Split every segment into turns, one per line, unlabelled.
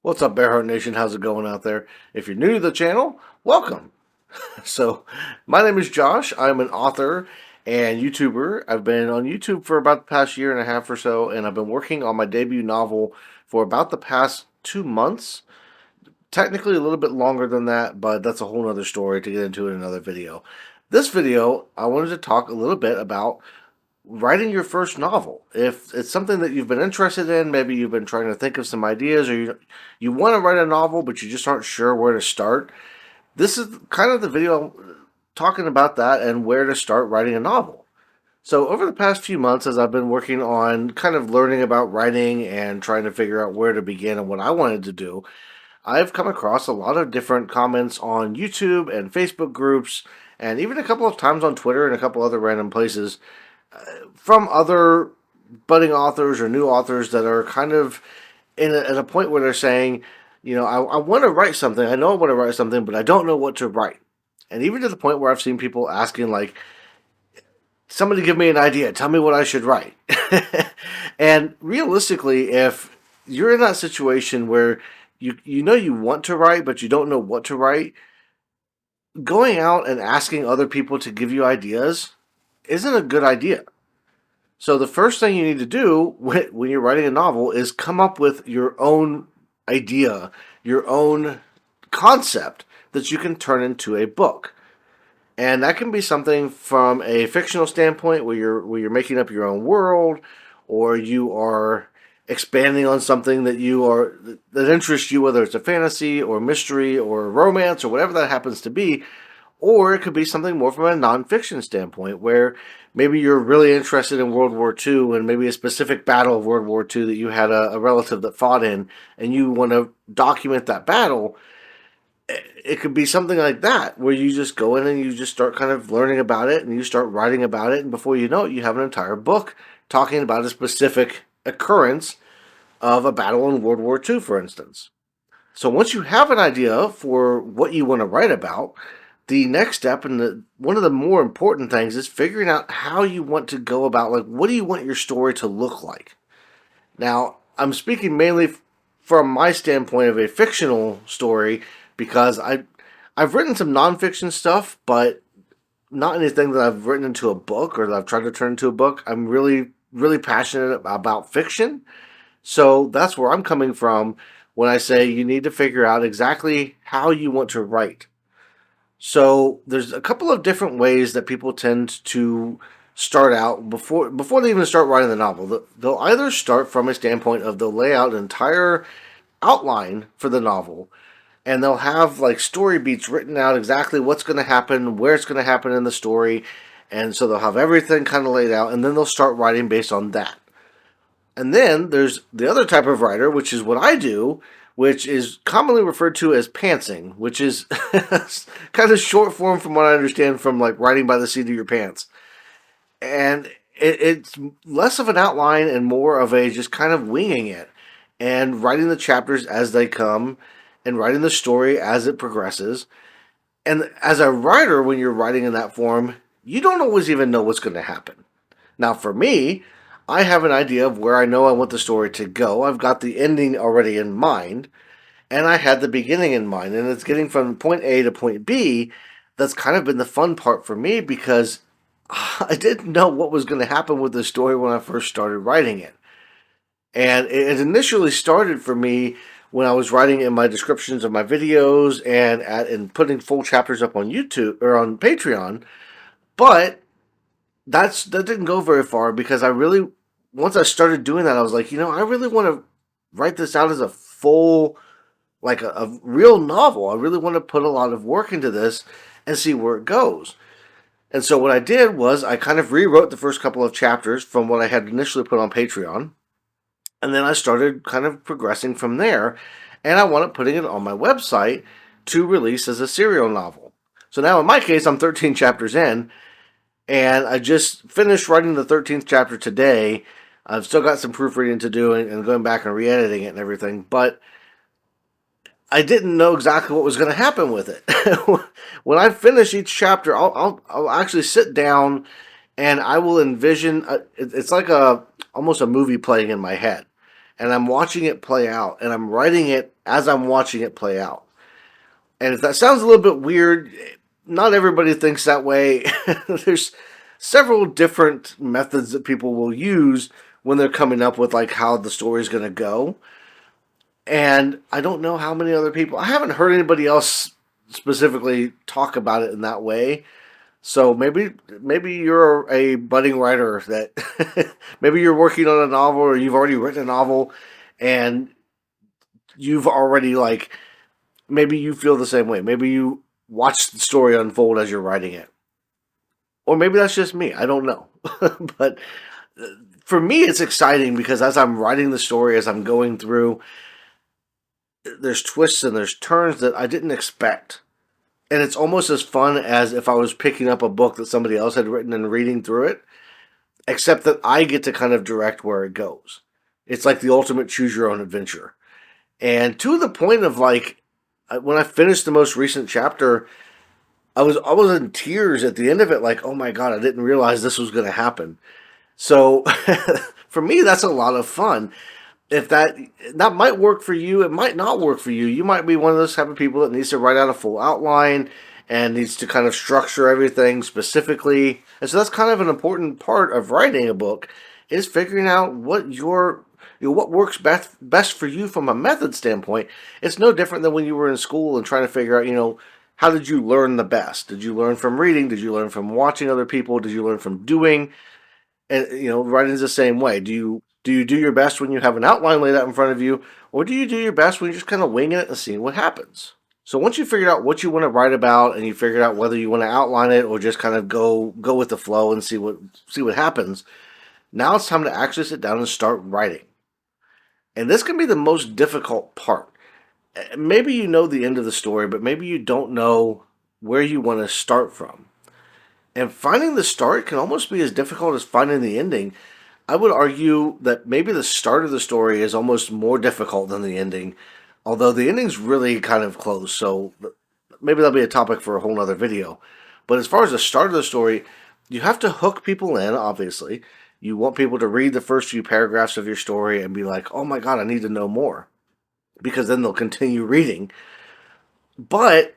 What's up, Bearheart Nation? How's it going out there? If you're new to the channel, welcome. So, my name is Josh. I'm an author and YouTuber. I've been on YouTube for about the past year and a half or so, and I've been working on my debut novel for about the past 2 months. Technically, a little bit longer than that, but that's a whole other story to get into in another video. This video, I wanted to talk a little bit about writing your first novel. If it's something that you've been interested in, maybe you've been trying to think of some ideas, or you want to write a novel but you just aren't sure where to start, this is kind of the video talking about that and where to start writing a novel. So over the past few months, as I've been working on kind of learning about writing and trying to figure out where to begin and what I wanted to do, I've come across a lot of different comments on YouTube and Facebook groups, and even a couple of times on Twitter and a couple other random places from other budding authors or new authors that are kind of at a point where they're saying, I want to write something. I know I want to write something, but I don't know what to write. And even to the point where I've seen people asking, like, somebody give me an idea. Tell me what I should write. And realistically, if you're in that situation where you know you want to write, but you don't know what to write, going out and asking other people to give you ideas isn't a good idea. So the first thing you need to do when you're writing a novel is come up with your own idea, your own concept that you can turn into a book. And that can be something from a fictional standpoint where you're making up your own world, or you are expanding on something that interests you, whether it's a fantasy or mystery or romance or whatever that happens to be. Or it could be something more from a nonfiction standpoint, where maybe you're really interested in World War II and maybe a specific battle of World War II that you had a relative that fought in, and you want to document that battle. It could be something like that, where you just go in and you just start kind of learning about it, and you start writing about it, and before you know it, you have an entire book talking about a specific occurrence of a battle in World War II, for instance. So once you have an idea for what you want to write about, the next step and one of the more important things is figuring out how you want to go about, like, what do you want your story to look like? Now, I'm speaking mainly from my standpoint of a fictional story, because I've written some nonfiction stuff, but not anything that I've written into a book or that I've tried to turn into a book. I'm really, really passionate about fiction. So that's where I'm coming from when I say you need to figure out exactly how you want to write. So there's a couple of different ways that people tend to start out before they even start writing the novel. They'll either start from a standpoint of they'll lay out an entire outline for the novel, and they'll have like story beats written out, exactly what's going to happen, where it's going to happen in the story, and so they'll have everything kind of laid out, and then they'll start writing based on that. And then there's the other type of writer, which is what I do, which is commonly referred to as pantsing, which is kind of short form from what I understand from like writing by the seat of your pants. And it's less of an outline and more of a just kind of winging it and writing the chapters as they come and writing the story as it progresses. And as a writer, when you're writing in that form, you don't always even know what's going to happen. Now, for me, I have an idea of where I know I want the story to go. I've got the ending already in mind, and I had the beginning in mind. And it's getting from point A to point B that's kind of been the fun part for me, because I didn't know what was going to happen with the story when I first started writing it. And it initially started for me when I was writing in my descriptions of my videos and putting full chapters up on YouTube or on Patreon. But that didn't go very far, because once I started doing that, I was like, I really want to write this out as a full, like a real novel. I really want to put a lot of work into this and see where it goes. And so what I did was I kind of rewrote the first couple of chapters from what I had initially put on Patreon. And then I started kind of progressing from there. And I wound up putting it on my website to release as a serial novel. So now in my case, I'm 13 chapters in. And I just finished writing the 13th chapter today. I've still got some proofreading to do and going back and re-editing it and everything. But I didn't know exactly what was going to happen with it. When I finish each chapter, I'll actually sit down and I will envision. It's like almost a movie playing in my head. and I'm watching it play out, and I'm writing it as I'm watching it play out. And if that sounds a little bit weird, not everybody thinks that way. There's several different methods that people will use when they're coming up with like how the story is going to go. And I don't know how many other people, I haven't heard anybody else specifically talk about it in that way. So maybe you're a budding writer that maybe you're working on a novel, or you've already written a novel, and you've already like, maybe you feel the same way. Maybe you watch the story unfold as you're writing it. Or maybe that's just me. I don't know. But for me, it's exciting because as I'm writing the story, as I'm going through, there's twists and there's turns that I didn't expect. And it's almost as fun as if I was picking up a book that somebody else had written and reading through it, except that I get to kind of direct where it goes. It's like the ultimate choose your own adventure. And to the point of like, when I finished the most recent chapter, I was in tears at the end of it, like, oh my God, I didn't realize this was going to happen. So for me, that's a lot of fun. If that might work for you, it might not work for you. You might be one of those type of people that needs to write out a full outline and needs to kind of structure everything specifically. And so that's kind of an important part of writing a book, is figuring out what what works best for you from a method standpoint. It's no different than when you were in school and trying to figure out, how did you learn the best? Did you learn from reading? Did you learn from watching other people? Did you learn from doing? And writing is the same way. Do you do your best when you have an outline laid out in front of you, or do you do your best when you're just kind of winging it and seeing what happens? So once you figured out what you want to write about, and you figured out whether you want to outline it or just kind of go with the flow and see what happens, now it's time to actually sit down and start writing. And this can be the most difficult part. Maybe you know the end of the story, but maybe you don't know where you want to start from. And finding the start can almost be as difficult as finding the ending. I would argue that maybe the start of the story is almost more difficult than the ending, although the ending's really kind of close, so maybe that'll be a topic for a whole nother video. But as far as the start of the story, you have to hook people in, obviously. You want people to read the first few paragraphs of your story and be like, oh my God, I need to know more, because then they'll continue reading. But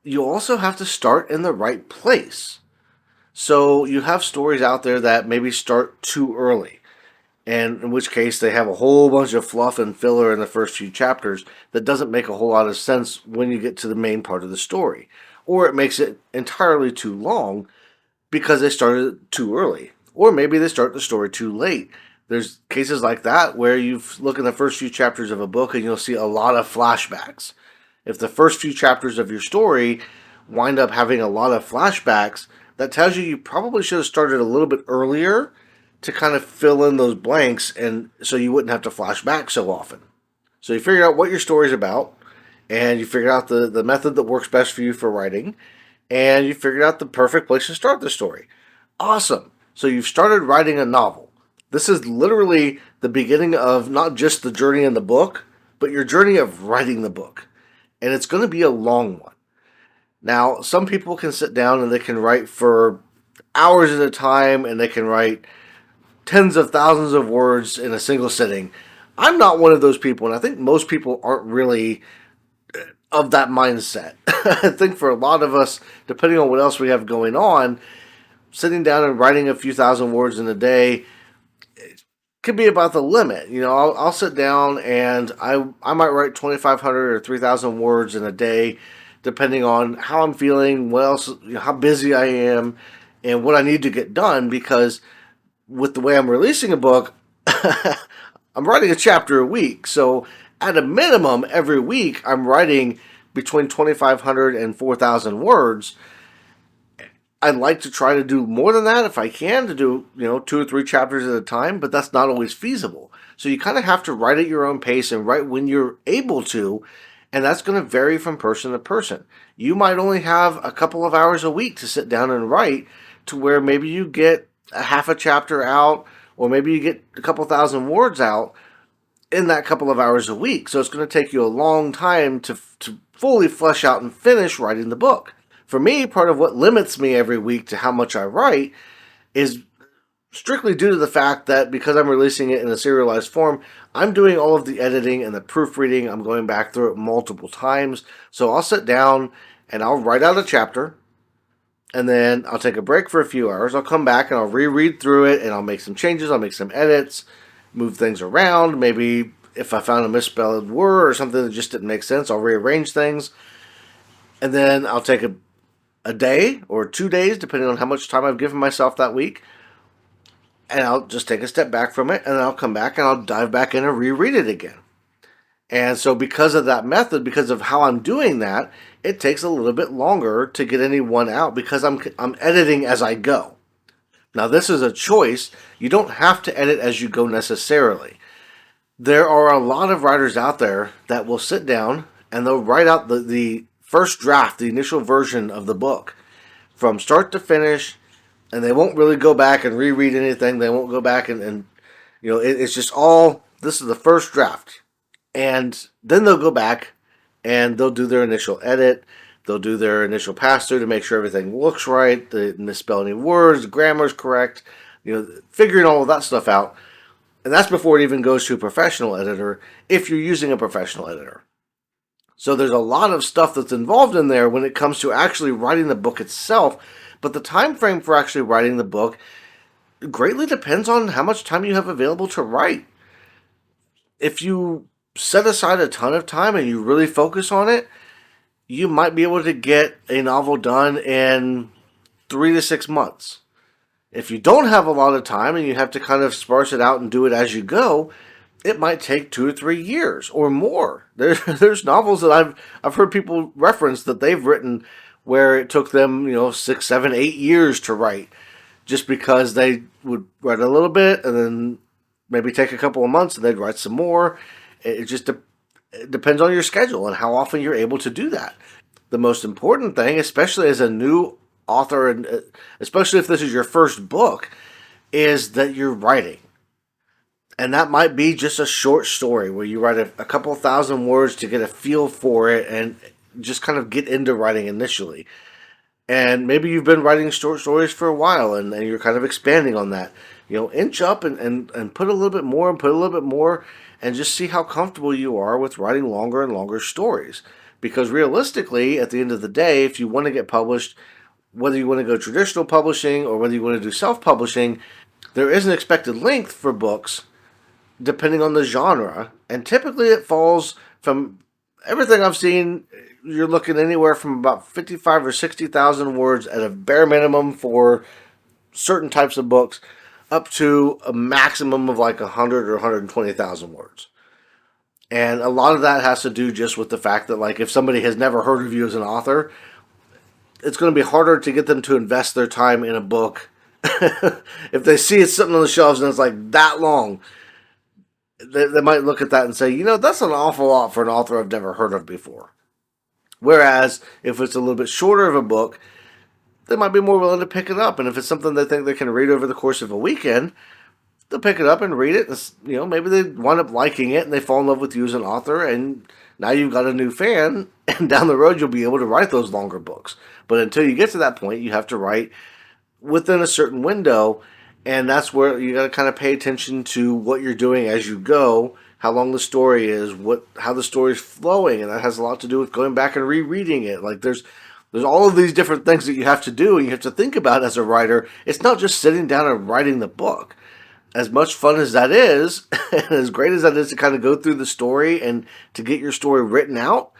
you also have to start in the right place. So you have stories out there that maybe start too early, and in which case they have a whole bunch of fluff and filler in the first few chapters that doesn't make a whole lot of sense when you get to the main part of the story. Or it makes it entirely too long because they started too early. Or maybe they start the story too late. There's cases like that where you look in the first few chapters of a book and you'll see a lot of flashbacks. If the first few chapters of your story wind up having a lot of flashbacks, that tells you probably should have started a little bit earlier to kind of fill in those blanks, and so you wouldn't have to flash back so often. So you figured out what your story's about, and you figured out the method that works best for you for writing, and you figured out the perfect place to start the story. Awesome. So you've started writing a novel. This is literally the beginning of not just the journey in the book, but your journey of writing the book. And it's going to be a long one. Now, some people can sit down and they can write for hours at a time, and they can write tens of thousands of words in a single sitting. I'm not one of those people, and I think most people aren't really of that mindset. I think for a lot of us, depending on what else we have going on, sitting down and writing a few thousand words in a day could be about the limit. I'll sit down and I might write 2,500 or 3,000 words in a day, depending on how I'm feeling, what else, how busy I am, and what I need to get done. Because with the way I'm releasing a book, I'm writing a chapter a week. So at a minimum, every week I'm writing between 2,500 and 4,000 words. I'd like to try to do more than that if I can, to do 2 or 3 chapters at a time, but that's not always feasible. So you kind of have to write at your own pace and write when you're able to, and that's going to vary from person to person. You might only have a couple of hours a week to sit down and write, to where maybe you get a half a chapter out, or maybe you get a couple thousand words out in that couple of hours a week. So it's going to take you a long time to fully flesh out and finish writing the book. For me, part of what limits me every week to how much I write is strictly due to the fact that because I'm releasing it in a serialized form, I'm doing all of the editing and the proofreading. I'm going back through it multiple times. So I'll sit down and I'll write out a chapter, and then I'll take a break for a few hours. I'll come back and I'll reread through it, and I'll make some changes. I'll make some edits, move things around. Maybe if I found a misspelled word or something that just didn't make sense, I'll rearrange things. And then I'll take a day or 2 days, depending on how much time I've given myself that week, and I'll just take a step back from it, and then I'll come back and I'll dive back in and reread it again. And so because of that method, because of how I'm doing that, it takes a little bit longer to get any one out because I'm editing as I go. Now this is a choice. You don't have to edit as you go necessarily. There are a lot of writers out there that will sit down and they'll write out the first draft, the initial version of the book from start to finish, and they won't really go back and reread anything. They won't go back and it's just all, this is the first draft. And then they'll go back and they'll do their initial edit. They'll do their initial pass through to make sure everything looks right, they misspell any words, the grammar's correct, figuring all of that stuff out. And that's before it even goes to a professional editor, if you're using a professional editor. So there's a lot of stuff that's involved in there when it comes to actually writing the book itself. But the time frame for actually writing the book greatly depends on how much time you have available to write. If you set aside a ton of time and you really focus on it, you might be able to get a novel done in 3 to 6 months. If you don't have a lot of time and you have to kind of sparse it out and do it as you go, it might take 2 to 3 years or more. There's novels that I've heard people reference that they've written where it took them 6, 7, 8 years to write, just because they would write a little bit and then maybe take a couple of months and they'd write some more. It just it depends on your schedule and how often you're able to do that. The most important thing, especially as a new author, and especially if this is your first book, is that you're writing. And that might be just a short story where you write a couple thousand words to get a feel for it and just kind of get into writing initially. And maybe you've been writing short stories for a while and you're kind of expanding on that. Inch up and put a little bit more and put a little bit more and just see how comfortable you are with writing longer and longer stories. Because realistically, at the end of the day, if you want to get published, whether you want to go traditional publishing or whether you want to do self-publishing, there is an expected length for books depending on the genre. And typically it falls from everything I've seen, you're looking anywhere from about 55 or 60,000 words at a bare minimum for certain types of books, up to a maximum of like 100 or 120,000 words. And a lot of that has to do just with the fact that, like, if somebody has never heard of you as an author, it's going to be harder to get them to invest their time in a book. If they see it sitting on the shelves and it's like that long, they might look at that and say, that's an awful lot for an author I've never heard of before. Whereas if it's a little bit shorter of a book, they might be more willing to pick it up. And if it's something they think they can read over the course of a weekend, they'll pick it up and read it. And, maybe they wind up liking it and they fall in love with you as an author, and now you've got a new fan, and down the road you'll be able to write those longer books. But until you get to that point, you have to write within a certain window, and that's where you got to kind of pay attention to what you're doing as you go, how long the story is, how the story is flowing, and that has a lot to do with going back and rereading it. Like there's all of these different things that you have to do and you have to think about as a writer. It's not just sitting down and writing the book. As much fun as that is, and as great as that is to kind of go through the story and to get your story written out,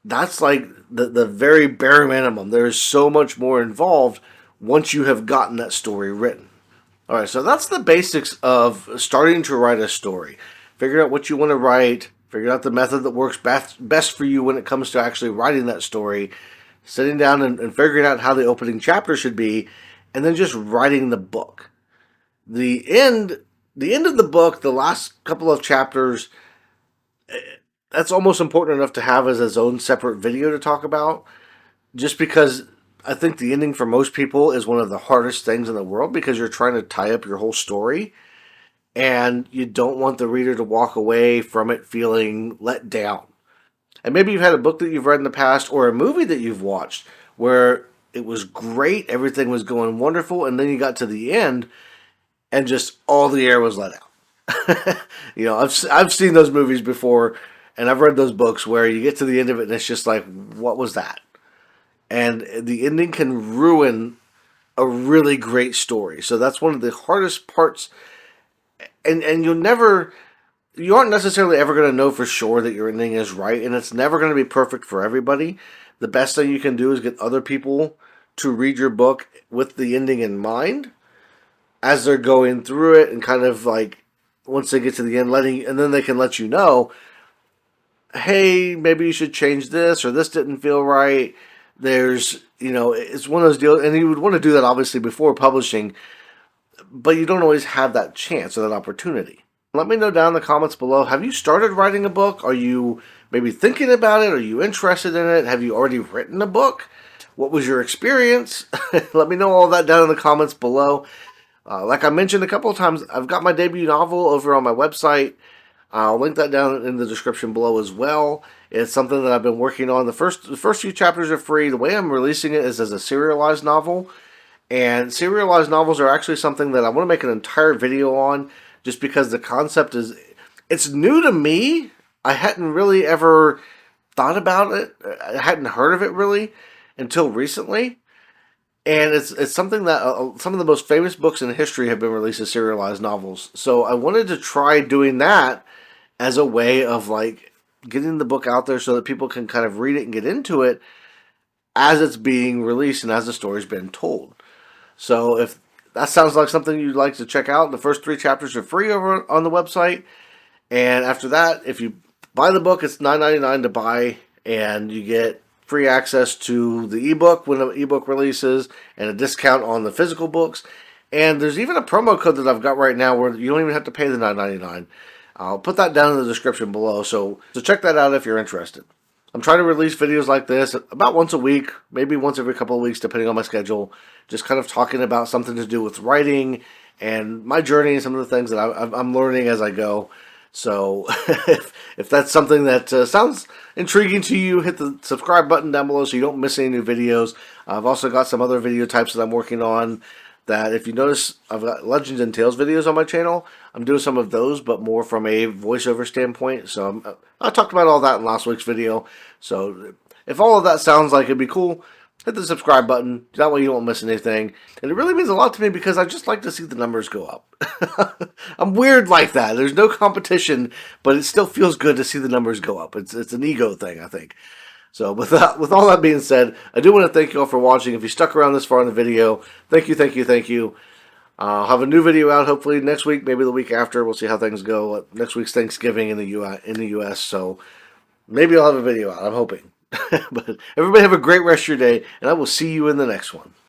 that's like the very bare minimum. There is so much more involved once you have gotten that story written. All right, so that's the basics of starting to write a story. Figure out what you want to write, figure out the method that works best for you when it comes to actually writing that story, sitting down and figuring out how the opening chapter should be, and then just writing the book. The end of the book, the last couple of chapters, that's almost important enough to have as its own separate video to talk about, just because I think the ending for most people is one of the hardest things in the world, because you're trying to tie up your whole story and you don't want the reader to walk away from it feeling let down. And maybe you've had a book that you've read in the past or a movie that you've watched where it was great, everything was going wonderful, and then you got to the end and just all the air was let out. You know, I've seen those movies before, and I've read those books where you get to the end of it and it's just like, what was that? And the ending can ruin a really great story. So that's one of the hardest parts, and you aren't necessarily ever going to know for sure that your ending is right, and it's never going to be perfect for everybody. The best thing you can do is get other people to read your book with the ending in mind as they're going through it, and kind of like once they get to the end, and then they can let you know, hey, maybe you should change this, or this didn't feel right. It's one of those deals, and you would want to do that obviously before publishing, but you don't always have that chance or that opportunity. Let me know down in the comments below, have you started writing a book? Are you maybe thinking about it? Are you interested in it? Have you already written a book? What was your experience? Let me know all that down in the comments below. Like I mentioned a couple of times, I've got my debut novel over on my website. I'll link that down in the description below as well. It's something that I've been working on. The first few chapters are free. The way I'm releasing it is as a serialized novel. And serialized novels are actually something that I want to make an entire video on, just because the concept it's new to me. I hadn't really ever thought about it. I hadn't heard of it really until recently. And it's something that some of the most famous books in history have been released as serialized novels. So I wanted to try doing that as a way of like getting the book out there so that people can kind of read it and get into it as it's being released and as the story's been told. So if that sounds like something you'd like to check out, the first 3 chapters are free over on the website. And after that, if you buy the book, it's $9.99 to buy, and you get free access to the ebook when the ebook releases, and a discount on the physical books. And there's even a promo code that I've got right now where you don't even have to pay the $9.99. I'll put that down in the description below, so check that out if you're interested. I'm trying to release videos like this about once a week, maybe once every couple of weeks, depending on my schedule, just kind of talking about something to do with writing and my journey and some of the things that I'm learning as I go. So if that's something that sounds intriguing to you, hit the subscribe button down below so you don't miss any new videos. I've also got some other video types that I'm working on that, if you notice, I've got Legends and Tales videos on my channel. I'm doing some of those, but more from a voiceover standpoint. So I talked about all that in last week's video. So if all of that sounds like it'd be cool, hit the subscribe button. That way you won't miss anything. And it really means a lot to me because I just like to see the numbers go up. I'm weird like that. There's no competition, but it still feels good to see the numbers go up. It's an ego thing, I think. So with all that being said, I do want to thank you all for watching. If you stuck around this far in the video, thank you, thank you, thank you. I'll have a new video out hopefully next week, maybe the week after. We'll see how things go. Next week's Thanksgiving in the US, so maybe I'll have a video out. I'm hoping. But everybody have a great rest of your day, and I will see you in the next one.